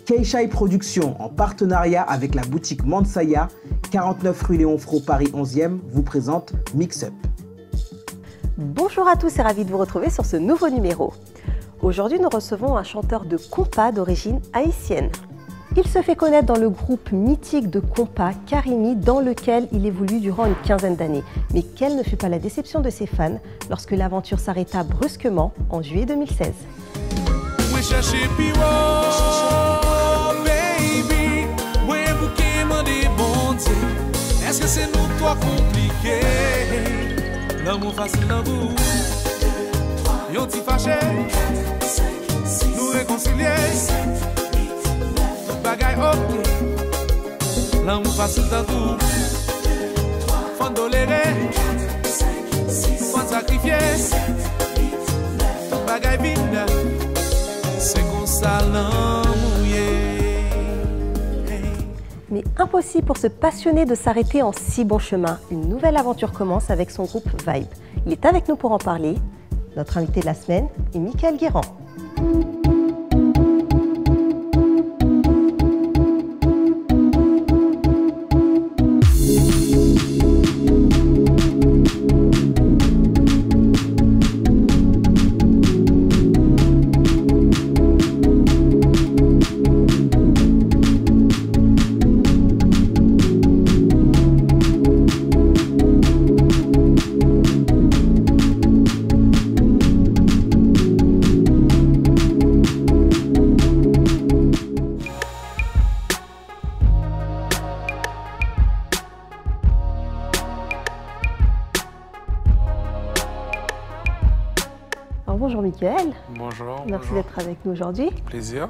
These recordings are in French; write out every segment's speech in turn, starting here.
Keishai Productions, en partenariat avec la boutique Mansaya, 49 rue Léon Fro, Paris 11e, vous présente Mix Up. Bonjour à tous et ravi de vous retrouver sur ce nouveau numéro. Aujourd'hui, nous recevons un chanteur de compas d'origine haïtienne. Il se fait connaître dans le groupe mythique de compas Karimi, dans lequel il évolue durant une quinzaine d'années. Mais quelle ne fut pas la déception de ses fans lorsque l'aventure s'arrêta brusquement en juillet 2016. Est-ce que c'est nous toi compliqué? L'amour facile dans vous. Yon ti fâché, nous réconcilier. Tout bagaille ok. L'amour facile dans tout. Faut tolérer, faut sacrifier. Tout bagaille vide. C'est comme ça l'amour. Mais impossible pour ce passionné de s'arrêter en si bon chemin. Une nouvelle aventure commence avec son groupe Vibe. Il est avec nous pour en parler. Notre invité de la semaine est Michael Guérand. Bonjour Michael. Bonjour. Merci d'être avec nous aujourd'hui. Plaisir.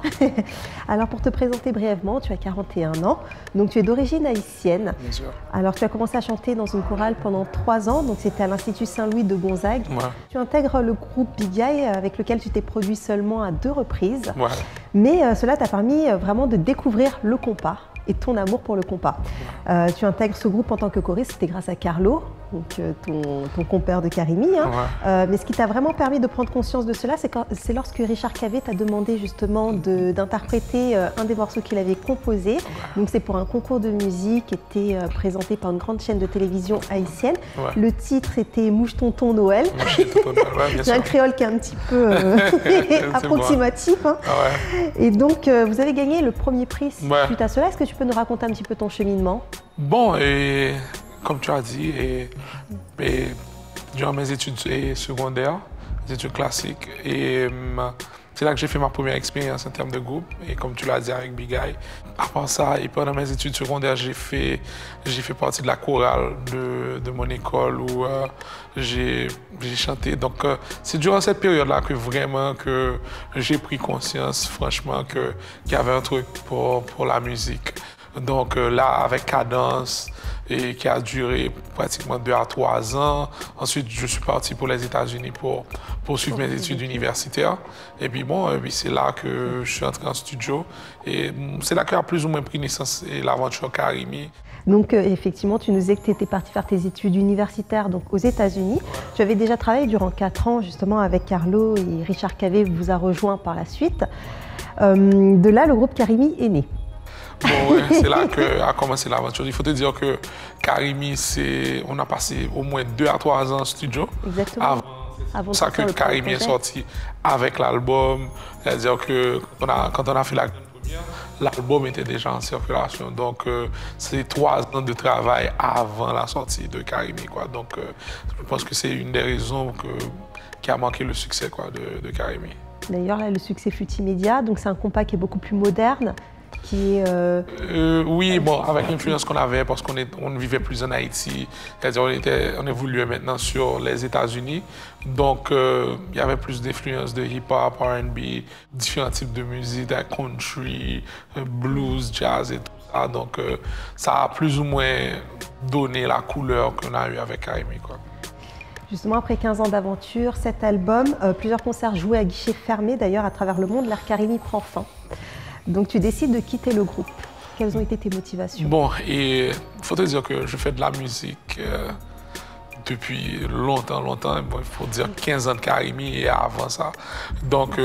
Alors pour te présenter brièvement, tu as 41 ans, donc tu es d'origine haïtienne. Bien sûr. Alors tu as commencé à chanter dans une chorale pendant 3 ans, donc c'était à l'Institut Saint-Louis de Gonzague. Ouais. Tu intègres le groupe Big Eye avec lequel tu t'es produit seulement à 2 reprises. Ouais. Mais cela t'a permis vraiment de découvrir le compas et ton amour pour le compas. Tu intègres ce groupe en tant que choriste, c'était grâce à Carlo, donc ton compère de Karimi. Hein. Ouais. Mais ce qui t'a vraiment permis de prendre conscience de cela, c'est lorsque Richard Cavé t'a demandé justement d'interpréter un des morceaux qu'il avait composé. Ouais. Donc c'est pour un concours de musique qui était présenté par une grande chaîne de télévision haïtienne. Ouais. Le titre était Mouche Tonton Noël. Ouais, c'est un créole qui est un petit peu approximatif. Hein. Ouais. Et donc vous avez gagné le premier prix suite à cela. Est-ce que tu peux nous raconter un petit peu ton cheminement? Bon, et comme tu as dit, durant mes études secondaires, mes études classiques, c'est là que j'ai fait ma première expérience en termes de groupe, et comme tu l'as dit avec Big Eye. À part ça, et pendant mes études secondaires, j'ai fait partie de la chorale de mon école où j'ai chanté. Donc c'est durant cette période-là que vraiment que j'ai pris conscience, franchement, qu'il y avait un truc pour la musique. Donc là, avec Cadence, et qui a duré pratiquement 2 à 3 ans. Ensuite, je suis parti pour les États-Unis pour poursuivre mes études universitaires. Et puis bon, c'est là que je suis entré en studio. Et c'est là qu'a plus ou moins pris naissance l'aventure Karimi. Donc effectivement, tu nous disais que tu étais parti faire tes études universitaires donc, aux États-Unis. Tu avais déjà travaillé durant 4 ans justement avec Carlo et Richard Cavé vous a rejoint par la suite. De là, le groupe Karimi est né. Bon, ouais, c'est là qu'a commencé l'aventure. Il faut te dire que Karimi, on a passé au moins 2 à 3 ans en studio. Exactement. Avant ça que Karimi est sorti avec l'album. C'est-à-dire que quand on a fait la première, l'album était déjà en circulation. Donc, c'est 3 ans de travail avant la sortie de Karimi, quoi. Donc, je pense que c'est une des raisons qui a manqué le succès, quoi, de Karimi. D'ailleurs, là, le succès fut immédiat. Donc, c'est un compas qui est beaucoup plus moderne. Oui, bon, avec l'influence qu'on avait, parce qu'on ne vivait plus en Haïti, c'est-à-dire on évoluait maintenant sur les États-Unis, donc il y avait plus d'influence de hip-hop, R&B, différents types de musique, country, blues, jazz et tout ça, donc ça a plus ou moins donné la couleur qu'on a eu avec Karimi, quoi. Justement, après 15 ans d'aventure, cet album, plusieurs concerts joués à guichet fermé d'ailleurs à travers le monde, l'ère Karimi prend fin. Donc tu décides de quitter le groupe. Quelles ont été tes motivations? Bon, et il faut te dire que je fais de la musique depuis longtemps. Bon, il faut dire 15 ans de Karimi et avant ça. Donc,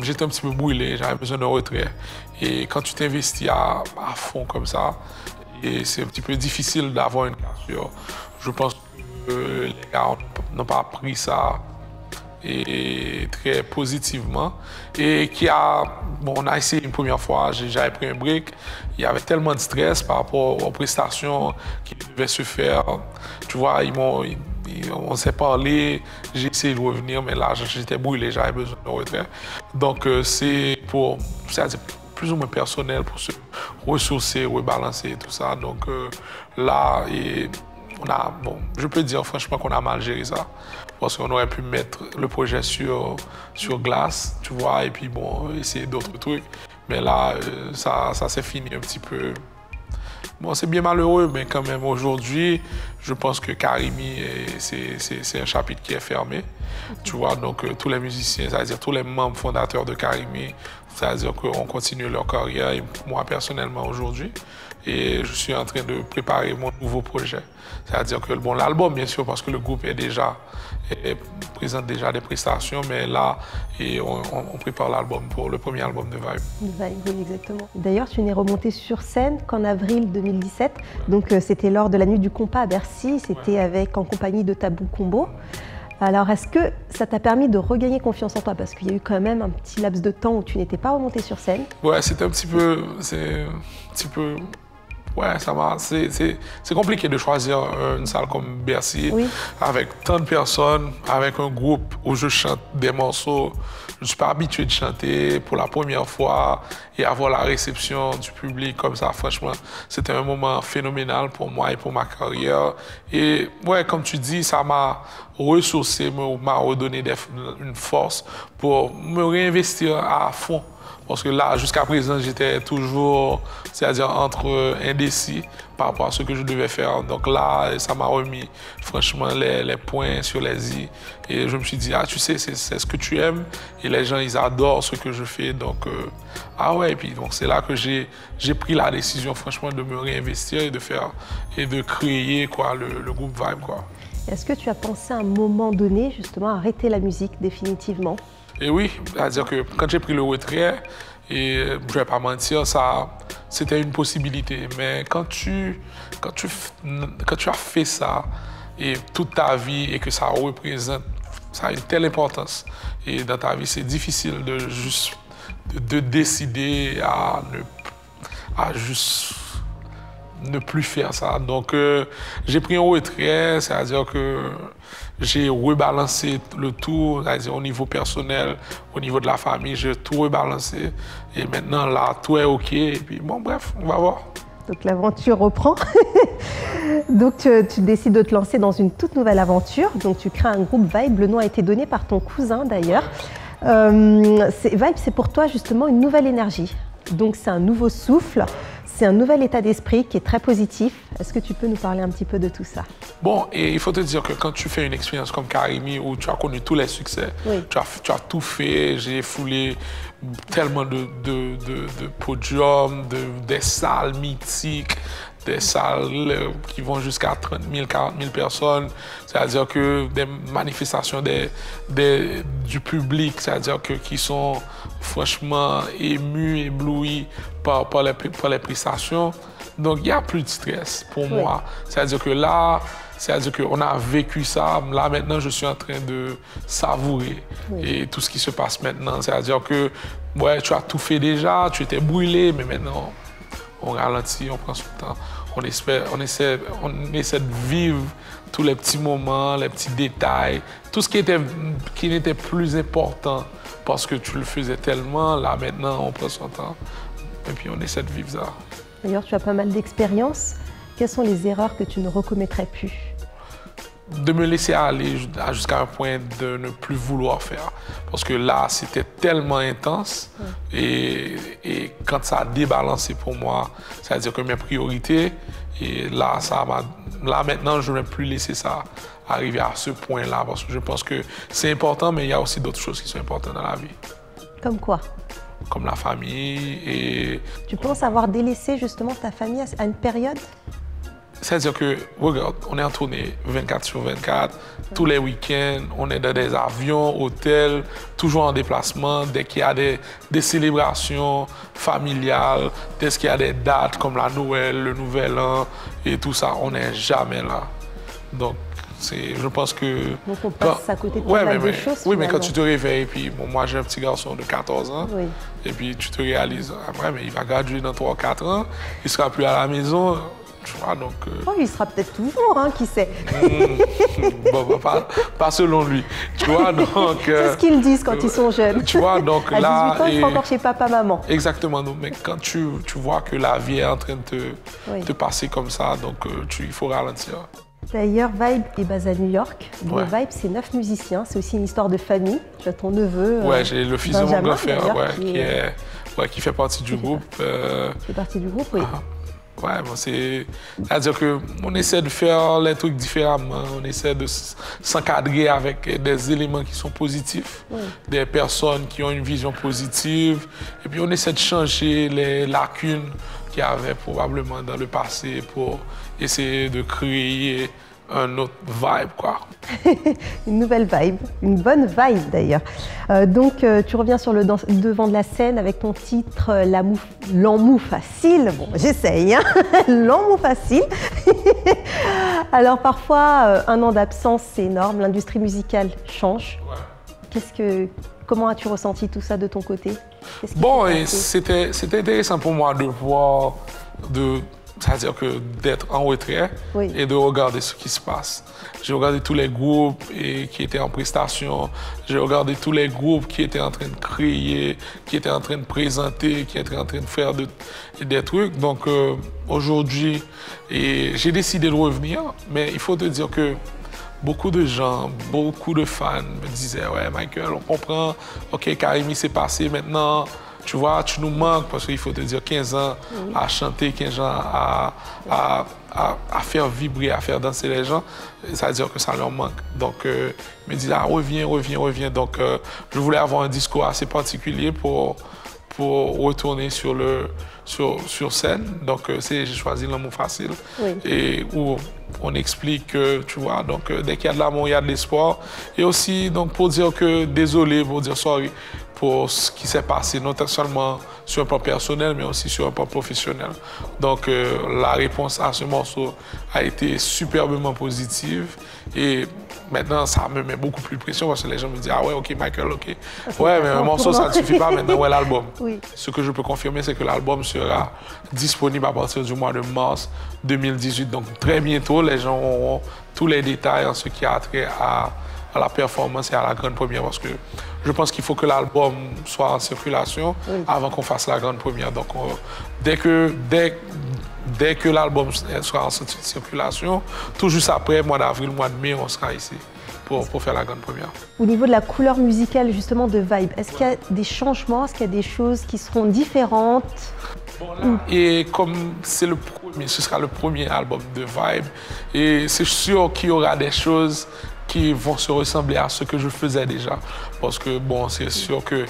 j'étais un petit peu brûlé, j'avais besoin d'un retrait. Et quand tu t'investis à fond comme ça, et c'est un petit peu difficile d'avoir une cassure. Je pense que les gars n'ont pas pris ça et très positivement. Et on a essayé une première fois, j'avais pris un break. Il y avait tellement de stress par rapport aux prestations qui devaient se faire. Tu vois, on s'est parlé, j'ai essayé de revenir, mais là, j'étais brûlé, j'avais besoin de retrait. Donc, c'est plus ou moins personnel pour se ressourcer, rebalancer et tout ça. Donc, là, je peux dire franchement qu'on a mal géré ça. Parce qu'on aurait pu mettre le projet sur glace, tu vois, et puis bon, essayer d'autres trucs. Mais là, ça s'est fini un petit peu. Bon, c'est bien malheureux, mais quand même, aujourd'hui, je pense que Karimi, c'est un chapitre qui est fermé. Tu vois, donc tous les musiciens, c'est-à-dire tous les membres fondateurs de Karimi, c'est-à-dire qu'on continue leur carrière, et moi personnellement aujourd'hui. Et je suis en train de préparer mon nouveau projet. C'est-à-dire que l'album, bien sûr, parce que le groupe présente déjà des prestations, mais là, on prépare l'album pour le premier album de Vibe. Vibe, oui, exactement. D'ailleurs, tu n'es remonté sur scène qu'en avril 2017. Donc, c'était lors de la Nuit du Compas à Bercy. C'était en compagnie de Tabou Combo. Alors, est-ce que ça t'a permis de regagner confiance en toi? Parce qu'il y a eu quand même un petit laps de temps où tu n'étais pas remonté sur scène. Ouais, c'était un petit peu... Ouais, c'est compliqué de choisir une salle comme Bercy, oui, avec tant de personnes, avec un groupe où je chante des morceaux. Je ne suis pas habitué de chanter pour la première fois et avoir la réception du public comme ça. Franchement, c'était un moment phénoménal pour moi et pour ma carrière. Et ouais, comme tu dis, ça m'a ressourcé, m'a redonné une force pour me réinvestir à fond. Parce que là, jusqu'à présent, j'étais toujours, c'est-à-dire entre indécis par rapport à ce que je devais faire. Donc là, ça m'a remis franchement les points sur les i. Et je me suis dit, tu sais, c'est ce que tu aimes. Et les gens, ils adorent ce que je fais. Donc, ouais. Et puis, donc, c'est là que j'ai pris la décision, franchement, de me réinvestir et de créer le groupe Vibe, quoi. Est-ce que tu as pensé à un moment donné, justement, à arrêter la musique définitivement? Et oui, c'est-à-dire que quand j'ai pris le retrait, et je ne vais pas mentir, c'était une possibilité. Mais quand tu as fait ça et toute ta vie et que ça a une telle importance, et dans ta vie, c'est difficile de décider à juste ne plus faire ça. Donc, j'ai pris un retrait, c'est-à-dire que j'ai rebalancé le tout, c'est-à-dire au niveau personnel, au niveau de la famille, j'ai tout rebalancé. Et maintenant, là, tout est OK. Et puis, bon, bref, on va voir. Donc, l'aventure reprend. Donc, tu décides de te lancer dans une toute nouvelle aventure. Donc, tu crées un groupe Vibe. Le nom a été donné par ton cousin, d'ailleurs. Vibe, c'est pour toi, justement, une nouvelle énergie. Donc, c'est un nouveau souffle. C'est un nouvel état d'esprit qui est très positif. Est-ce que tu peux nous parler un petit peu de tout ça? Bon, et il faut te dire que quand tu fais une expérience comme Karimi, où tu as connu tous les succès, oui, tu as tout fait, j'ai foulé tellement de podiums, des salles mythiques, des salles qui vont jusqu'à 30 000, 40 000 personnes. C'est-à-dire que des manifestations du public, c'est-à-dire qui sont franchement émus, éblouis par les prestations. Donc, il n'y a plus de stress pour moi. C'est-à-dire que là, qu'on a vécu ça. Là, maintenant, je suis en train de savourer et tout ce qui se passe maintenant. C'est-à-dire que, ouais, tu as tout fait déjà, tu étais brûlé, mais maintenant, on ralentit, on prend son temps. On essaie de vivre tous les petits moments, les petits détails, tout ce qui n'était plus important parce que tu le faisais tellement. Là, maintenant, on prend son temps et puis on essaie de vivre ça. D'ailleurs, tu as pas mal d'expérience. Quelles sont les erreurs que tu ne recommettrais plus? De me laisser aller jusqu'à un point de ne plus vouloir faire. Parce que là, c'était tellement intense. Et quand ça a débalancé pour moi, c'est-à-dire que mes priorités, et là, maintenant, je ne vais plus laisser ça arriver à ce point-là. Parce que je pense que c'est important, mais il y a aussi d'autres choses qui sont importantes dans la vie. Comme quoi? Comme la famille et... Tu penses avoir délaissé justement ta famille à une période? C'est-à-dire que, regarde, on est en tournée 24 sur 24, tous les week-ends, on est dans des avions, hôtels, toujours en déplacement. Dès qu'il y a des célébrations familiales, dès qu'il y a des dates comme la Noël, le Nouvel An et tout ça, on n'est jamais là. Donc, je pense que... Donc on passe à côté de pas mal de choses. Oui, mais quand tu te réveilles, puis bon, moi j'ai un petit garçon de 14 ans, oui. Et puis tu te réalises, après, mais il va graduer dans 3 ou 4 ans, il ne sera plus à la maison. Tu vois, donc, oh, il sera peut-être toujours, hein, qui sait. Bon, pas selon lui. Tu vois, donc... c'est ce qu'ils disent quand ils sont jeunes. Tu vois, donc à là... 18 ans, ils sont encore chez papa-maman. Exactement. Donc, mais quand tu vois que la vie est en train de te passer comme ça, donc il faut ralentir. D'ailleurs, Vibe est basé à New York. Ouais. Vibe, c'est 9 musiciens. C'est aussi une histoire de famille. Tu as ton neveu. Ouais, j'ai le fils de mon grand frère qui fait partie du groupe. Qui fait partie du groupe, oui. Ouais, bon, c'est-à-dire qu'on essaie de faire les trucs différemment, on essaie de s'encadrer avec des éléments qui sont positifs, des personnes qui ont une vision positive, et puis on essaie de changer les lacunes qu'il y avait probablement dans le passé pour essayer de créer un autre vibe, quoi. Une nouvelle vibe, une bonne vibe d'ailleurs. Donc tu reviens sur le devant de la scène avec ton titre L'Emmou facile. Bon, j'essaye, hein. L'Emmou facile. Alors parfois, un an d'absence, c'est énorme. L'industrie musicale change. Ouais. Comment as-tu ressenti tout ça de ton côté? Bon, c'était intéressant pour moi de voir, c'est-à-dire que d'être en retrait et de regarder ce qui se passe. J'ai regardé tous les groupes qui étaient en prestation, j'ai regardé tous les groupes qui étaient en train de créer, qui étaient en train de présenter, qui étaient en train de faire des trucs. Donc aujourd'hui, j'ai décidé de revenir, mais il faut te dire que beaucoup de gens, beaucoup de fans me disaient « Ouais, Michael, on comprend, OK, Karimi, c'est passé maintenant. » Tu vois, tu nous manques parce qu'il faut te dire 15 ans à chanter, 15 ans à faire vibrer, à faire danser les gens. Ça veut dire que ça leur manque. Donc, ils me disent, ah, reviens. Donc, je voulais avoir un discours assez particulier pour retourner sur scène. Donc, j'ai choisi L'Emmou facile. Et où on explique que, tu vois, donc, dès qu'il y a de l'amour, il y a de l'espoir. Et aussi, donc, pour dire que désolé, pour dire sorry pour ce qui s'est passé, non seulement sur un plan personnel, mais aussi sur un plan professionnel. Donc, la réponse à ce morceau a été superbement positive. Et maintenant, ça me met beaucoup plus de pression parce que les gens me disent « Ah ouais, OK, Michael, OK. Ouais, mais un morceau, ça ne suffit pas maintenant, ouais, l'album. » Ce que je peux confirmer, c'est que l'album sera disponible à partir du mois de mars 2018. Donc, très bientôt, les gens auront tous les détails en ce qui a trait à la performance et à la grande première parce que je pense qu'il faut que l'album soit en circulation avant qu'on fasse la grande première. Donc, dès que l'album sera en circulation, tout juste après, mois d'avril, mois de mai, on sera ici pour faire la grande première. Au niveau de la couleur musicale justement de Vibe, est-ce qu'il y a des changements, est-ce qu'il y a des choses qui seront différentes? Bon, là, et comme c'est ce sera le premier album de Vibe, et c'est sûr qu'il y aura des choses qui vont se ressembler à ce que je faisais déjà. Parce que, bon, c'est sûr que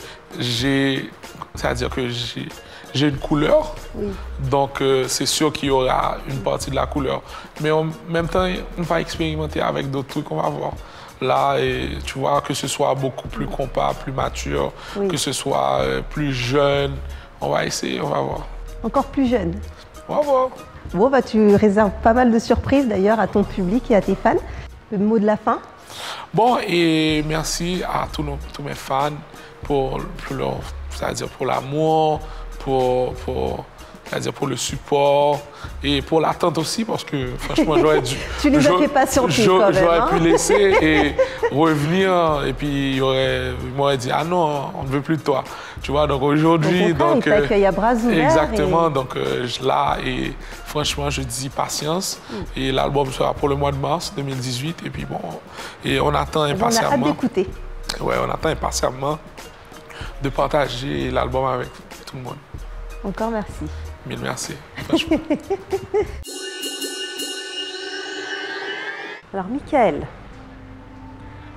c'est-à-dire que j'ai une couleur, donc c'est sûr qu'il y aura une partie de la couleur. Mais en même temps, on va expérimenter avec d'autres trucs, on va voir. Là, et tu vois, que ce soit beaucoup plus compas, plus mature, que ce soit plus jeune, on va essayer, on va voir. Encore plus jeune? On va voir. Bon, bah, tu réserves pas mal de surprises d'ailleurs à ton public et à tes fans. Le mot de la fin? Bon, et merci à tous mes fans pour l'amour, pour le support et pour l'attente aussi parce que franchement j'aurais dû... Tu nous as fait patienter quand même. J'aurais pu laisser et revenir et puis il m'aurait dit ah non, on ne veut plus de toi. Tu vois, donc aujourd'hui... Il t'accueille à bras ouverts. Exactement, donc là, et franchement, je dis patience. Et l'album sera pour le mois de mars 2018. Et puis bon, et on attend impatiemment... On a hâte d'écouter. Ouais, on attend impatiemment de partager l'album avec tout le monde. Encore merci. Mille merci, franchement. Alors, Michael,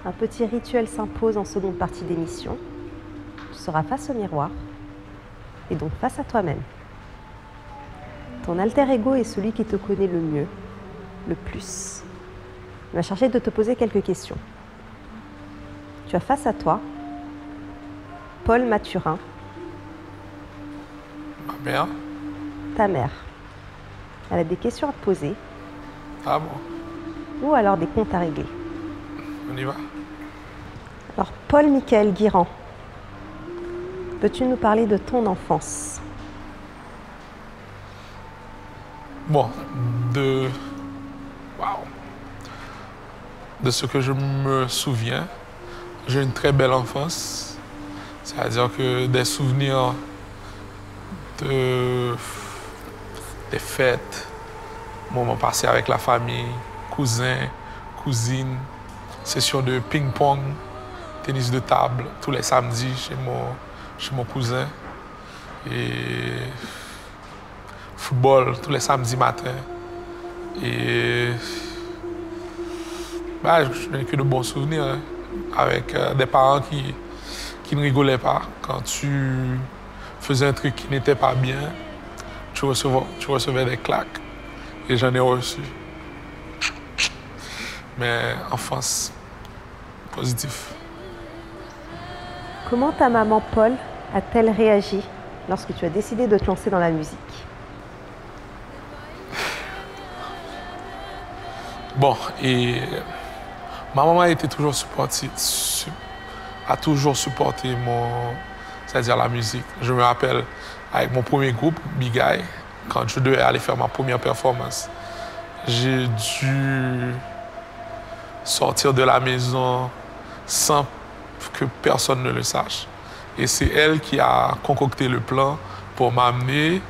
un petit rituel s'impose en seconde partie d'émission. Tu seras face au miroir et donc face à toi-même. Ton alter ego est celui qui te connaît le mieux le plus? On va chercher de te poser quelques questions. Tu as face à toi Paul Mathurin. Ma mère. Ta mère. Elle a des questions à te poser. Ah bon? Ou alors des comptes à régler. On y va. Alors, Paul-Michael Guirand, peux-tu nous parler de ton enfance? Bon, de ce que je me souviens, j'ai une très belle enfance. C'est-à-dire que des souvenirs des fêtes, moments passés avec la famille, cousins, cousines, sessions de ping-pong, tennis de table, tous les samedis chez mon cousin. Et football tous les samedis matins. Et je n'ai que de bons souvenirs, hein, avec des parents qui ne rigolaient pas. Quand tu faisais un truc qui n'était pas bien, tu recevais des claques. Et j'en ai reçu. Mais enfance, positif. Comment ta maman Paul a-t-elle réagi lorsque tu as décidé de te lancer dans la musique? Bon, et ma maman a toujours supporté c'est-à-dire la musique. Je me rappelle avec mon premier groupe, Big Eye, quand je devais aller faire ma première performance, j'ai dû sortir de la maison sans que personne ne le sache. Et c'est elle qui a concocté le plan pour m'amener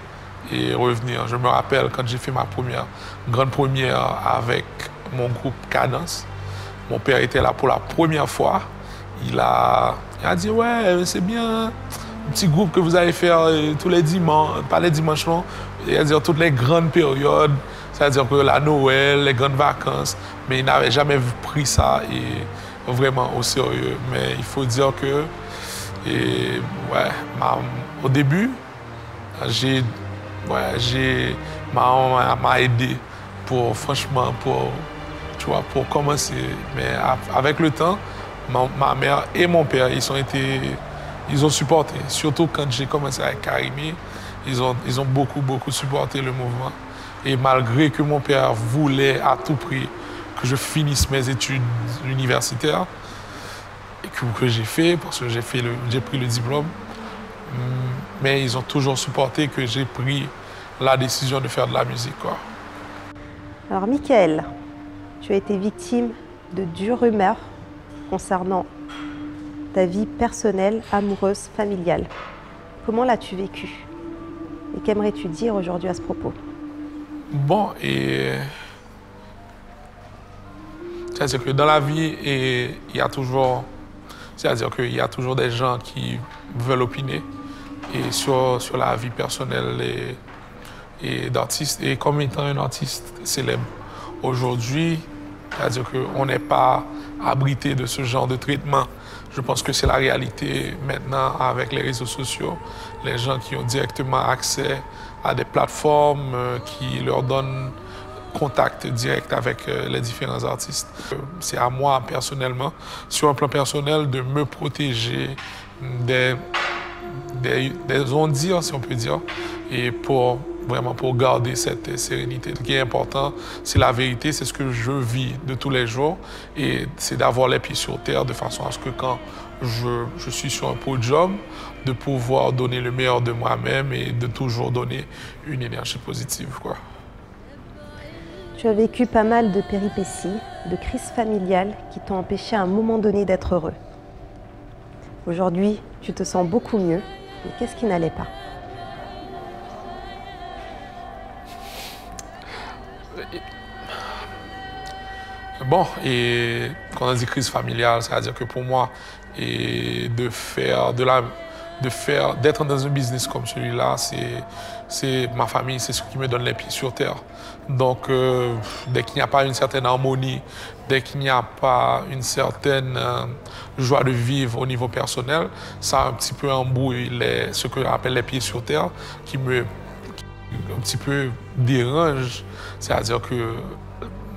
et revenir. Je me rappelle quand j'ai fait ma grande première avec mon groupe Cadence, mon père était là pour la première fois. Il a dit, ouais, c'est bien, un petit groupe que vous allez faire tous les dimanches, pas les dimanches, non, c'est-à-dire toutes les grandes périodes, c'est-à-dire que la Noël, les grandes vacances, mais il n'avait jamais pris ça vraiment au sérieux. Mais il faut dire que, au début, ma maman m'a aidé pour commencer. Mais avec le temps, ma mère et mon père, ils ont supporté. Surtout quand j'ai commencé avec Karimi, ils ont beaucoup supporté le mouvement. Et malgré que mon père voulait à tout prix que je finisse mes études universitaires, et que j'ai fait, parce que j'ai pris le diplôme, mais ils ont toujours supporté que j'ai pris la décision de faire de la musique, quoi. Alors, Michael, tu as été victime de dures rumeurs concernant ta vie personnelle, amoureuse, familiale. Comment l'as-tu vécu? Et qu'aimerais-tu dire aujourd'hui à ce propos? Bon, c'est-à-dire que dans la vie, il y a toujours des gens qui veulent opiner sur la vie personnelle et d'artistes. Et comme étant un artiste célèbre aujourd'hui, c'est-à-dire qu'on n'est pas abrité de ce genre de traitement. Je pense que c'est la réalité maintenant avec les réseaux sociaux. Les gens qui ont directement accès à des plateformes qui leur donnent contact direct avec les différents artistes. C'est à moi personnellement, sur un plan personnel, de me protéger des on-dire, si on peut dire, et pour garder cette sérénité. Ce qui est important, c'est la vérité, c'est ce que je vis de tous les jours, et c'est d'avoir les pieds sur terre de façon à ce que quand je suis sur un podium, de pouvoir donner le meilleur de moi-même et de toujours donner une énergie positive, quoi. Tu as vécu pas mal de péripéties, de crises familiales qui t'ont empêché à un moment donné d'être heureux. Aujourd'hui, tu te sens beaucoup mieux, mais qu'est-ce qui n'allait pas? Bon, et quand on dit crise familiale, c'est-à-dire que pour moi, d'être dans un business comme celui-là, c'est ma famille, c'est ce qui me donne les pieds sur terre. Donc, dès qu'il n'y a pas une certaine harmonie, dès qu'il n'y a pas une certaine joie de vivre au niveau personnel, ça un petit peu embrouille ce que j'appelle les pieds sur terre, qui un petit peu dérange. C'est-à-dire que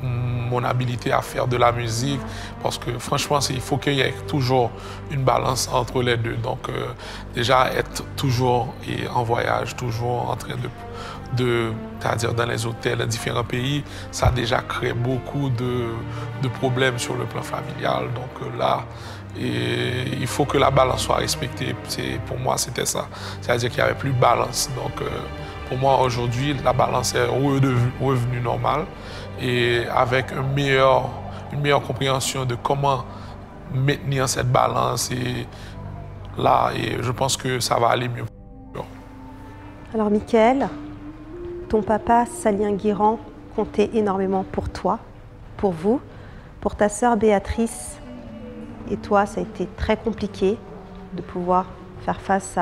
mon habilité à faire de la musique, parce que franchement, il faut qu'il y ait toujours une balance entre les deux. Donc déjà, être toujours en voyage, toujours en train c'est-à-dire dans les hôtels dans différents pays, ça a déjà créé beaucoup de problèmes sur le plan familial. Donc là, il faut que la balance soit respectée. Pour moi, c'était ça. C'est-à-dire qu'il n'y avait plus de balance. Donc pour moi, aujourd'hui, la balance est revenue normale et avec une meilleure compréhension de comment maintenir cette balance. Et je pense que ça va aller mieux. Alors, Michael, ton papa, Salien Guirand, comptait énormément pour toi, pour vous, pour ta sœur Béatrice. Et toi, ça a été très compliqué de pouvoir faire face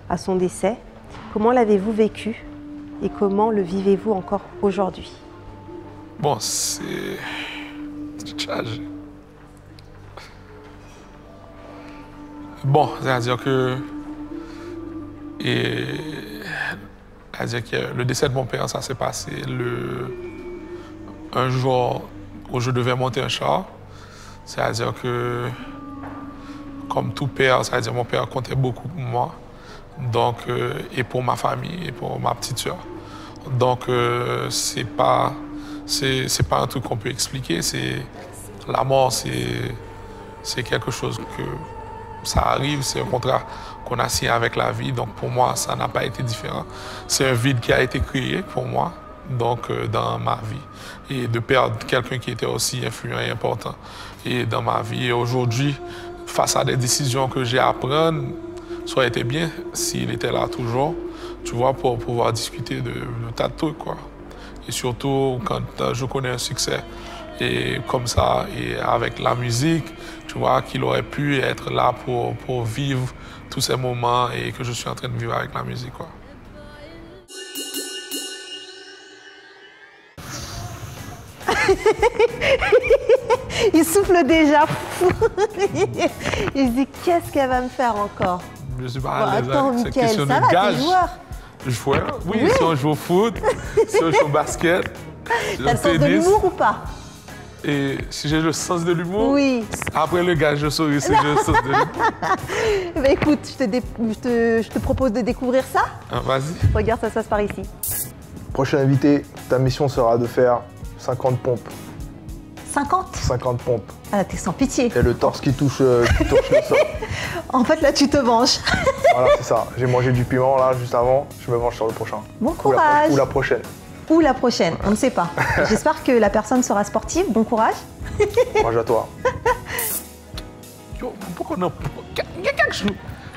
à son décès. Comment l'avez-vous vécu et comment le vivez-vous encore aujourd'hui? Bon, c'est chargé. Bon, c'est-à-dire que le décès de mon père, ça s'est passé un jour où je devais monter un char. C'est-à-dire que, comme tout père, c'est-à-dire mon père comptait beaucoup pour moi, donc, et pour ma famille, et pour ma petite soeur. Donc, c'est pas un truc qu'on peut expliquer. La mort, c'est quelque chose que ça arrive, c'est un contrat qu'on a signé avec la vie. Donc, pour moi, ça n'a pas été différent. C'est un vide qui a été créé pour moi, donc, dans ma vie. Et de perdre quelqu'un qui était aussi influent et important dans ma vie. Et aujourd'hui, face à des décisions que j'ai à prendre, ça aurait été bien s'il était là toujours, tu vois, pour pouvoir discuter de tas de trucs, quoi. Et surtout, quand je connais un succès et comme ça, et avec la musique, tu vois, qu'il aurait pu être là pour vivre tous ces moments et que je suis en train de vivre avec la musique, quoi. Il souffle déjà. Il se dit, qu'est-ce qu'elle va me faire encore? Je suis pas à l'aise attends, avec cette Michael, question ça de va, gage. t'es joueur? Oui, oui, si on joue au foot, si on joue au basket, t'as le sens de l'humour ou pas? Et si j'ai le sens de l'humour, oui. Après le gage, je saurai si j'ai le sens de l'humour. Bah écoute, je te propose de découvrir ça. Ah, vas-y. Regarde, ça se passe par ici. Prochain invité, ta mission sera de faire 50 pompes. 50? 50 pompes. Ah, t'es sans pitié. Et le torse qui touche le sol. En fait, là, tu te venges. Voilà, c'est ça. J'ai mangé du piment, là, juste avant. Je me venge sur le prochain. Bon courage. Ou la prochaine. Ou la prochaine, on ne sait pas. J'espère que la personne sera sportive. Bon courage. Courage à toi. Yo, pourquoi non?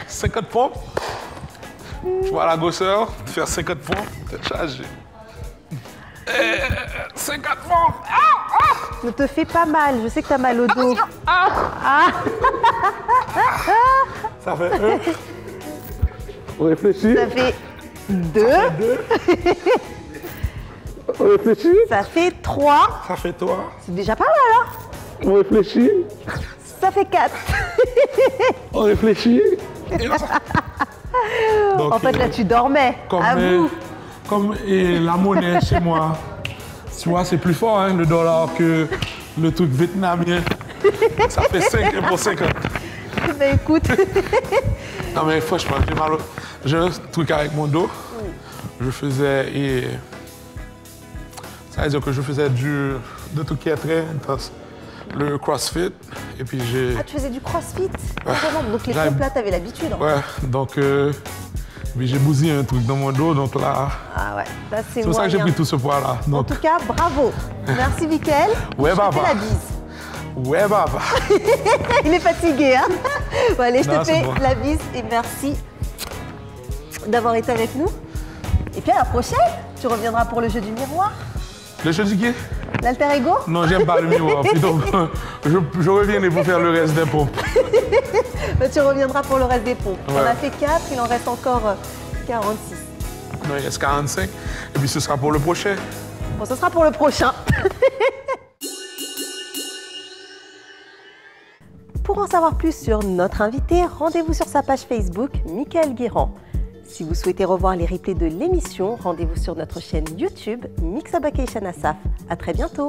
50 pompes. Tu vois la grosseur, faire 50 pompes, t'es chargé. 50 pompes. Ne te fais pas mal, je sais que t'as mal au dos. Ça fait 1. On réfléchit. Ça fait 2. On réfléchit. Ça fait 3. Ça fait 3. C'est déjà pas mal, hein? On réfléchit. Ça fait 4. On réfléchit. Donc, en fait, là, tu dormais. Comme la monnaie chez moi, tu vois, c'est plus fort, hein, le dollar, que le truc vietnamien. Ça fait 5 pour 50. Ben écoute. Non, mais franchement, j'ai un truc avec mon dos. Je faisais. Ça veut dire que je faisais de tout qui est très intense. Le crossfit, et puis j'ai... Ah, tu faisais du crossfit? Ouais. Donc les pompes là, t'avais l'habitude. Hein. Ouais, donc j'ai bousillé un truc dans mon dos, donc là... Ah ouais, là c'est pour ça que j'ai pris tout ce poids-là. Donc... En tout cas, bravo. Merci, Michael. Ouais, baba. Je te fais la bise. Ouais, baba. Il est fatigué, hein? Bon, allez, je te fais bon. la bise et merci d'avoir été avec nous. Et puis à la prochaine, tu reviendras pour le jeu du miroir. Le jeu du quai? L'alter ego? Non, j'aime pas le miroir. Plutôt, je reviendrai pour faire le reste des pompes. Tu reviendras pour le reste des pompes. Ouais. On a fait 4, il en reste encore 46. Non, il reste 45. Et puis ce sera pour le prochain. Bon, ce sera pour le prochain. Pour en savoir plus sur notre invité, rendez-vous sur sa page Facebook, Michael Guirand. Si vous souhaitez revoir les replays de l'émission, rendez-vous sur notre chaîne YouTube Mix Education Asaf. À très bientôt.